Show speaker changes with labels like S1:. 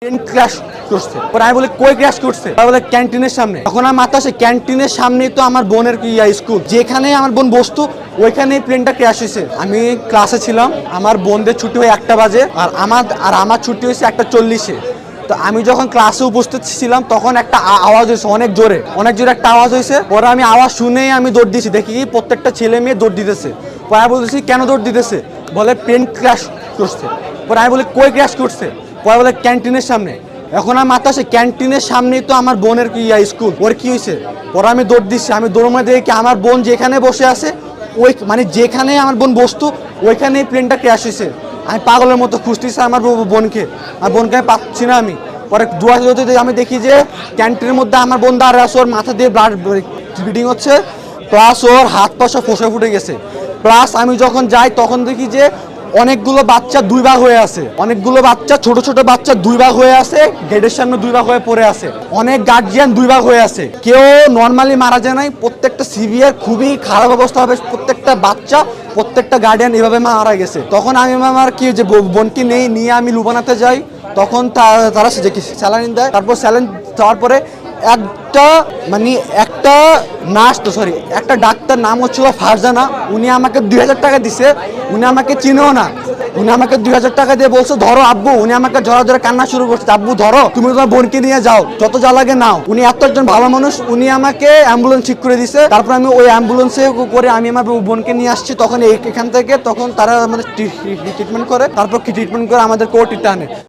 S1: Train crash করছে। পরে আমি বলি কই ক্র্যাশ করছে? বলে ক্যান্টিনের সামনে। তখন আমার মাথা আসে ক্যান্টিনের সামনেই তো আমার বোনের স্কুল, যেখানে আমার বোন বসতো ওইখানেই প্লেনটা ক্র্যাশ হয়েছে। আমি ক্লাসে ছিলাম, আমার বোনদের ছুটি হয় 1টা বাজে আর আমার ছুটি হয়েছে 1টা 40-এ। তো আমি যখন ক্লাসে উপস্থিত ছিলাম তখন একটা আওয়াজ হয়েছে অনেক জোরে একটা আওয়াজ হয়েছে। পরে আমি আওয়াজ শুনেই আমি দৌড় দিয়েছি, দেখি প্রত্যেকটা ছেলে মেয়ে দৌড় দিতেছে। পরে আমি বলতেছি কেন দৌড় দিতেছে? বলে প্লেন ক্র্যাশ করছে। পরে আমি বলি কই ক্র্যাশ করছে? পরে বলে ক্যান্টিনের সামনে। এখন আমার মাথা আসে ক্যান্টিনের সামনেই তো আমার বোনের স্কুল, ওর কি হয়েছে? পরে আমি দৌড় দিচ্ছি, আমি দৌড় মারে দেখি আমার বোন যেখানে বসে আছে ওই যেখানে আমার বোন বসতো ওইখানেই প্লেনটা ক্র্যাশ হয়েছে। আমি পাগলের মতো খুঁজতেছি আমার বোনকে, আমি পাচ্ছি না। আমি পরে দুয়ারে আমি দেখি যে ক্যান্টিনের মধ্যে আমার বোন দাঁড়িয়ে আছে, ওর মাথা দিয়ে ব্লাড ব্লিডিং হচ্ছে, প্লাস ওর হাত পা সব ফোসা ফুটে গেছে। প্লাস আমি যখন যাই তখন দেখি যে অনেকগুলো বাচ্চা 2 ভাগ হয়ে আছে, অনেকগুলো বাচ্চা ছোট ছোট বাচ্চা 2 ভাগ হয়ে আছে, গেটের সামনে 2 ভাগ হয়ে পড়ে আছে, অনেক গার্জিয়ান 2 ভাগ হয়ে আছে। কেউ নর্মালি মারা যায় নাই, প্রত্যেকটা সিভিয়ার খুবই খারাপ অবস্থা হবে, প্রত্যেকটা বাচ্চা প্রত্যেকটা গার্ডিয়ান এভাবে মারা গেছে। তখন আমি আমার কি যে বোনকে নিয়ে আমি লুবানাতে যাই, তখন তারা স্যালাইন দেয়। তারপর স্যালাইন দেওয়ার পরে একটা নার্স একটা ডাক্তার নাম হচ্ছিল ফারজানা, উনি আমাকে 2000 টাকা দিছে। উনি আমাকে চিনেও না, উনি আমাকে 2000 টাকা দিয়ে বলছে ধরো আব্বু। উনি আমাকে ধরে কান্না শুরু করছে, আব্বু ধরো, তুমি তোমার বোনকে নিয়ে যাও, যত যা লাগে নাও। উনি এত একজন ভালো মানুষ, উনি আমাকে অ্যাম্বুলেন্স ঠিক করে দিছে। তারপর আমি ওই অ্যাম্বুলেন্সে করে আমি আমার বোনকে নিয়ে আসছি। তখন এখান থেকে তারা মানে ট্রিটমেন্ট করে, তারপর ট্রিটমেন্ট করে আমাদের কোর্টে আনে।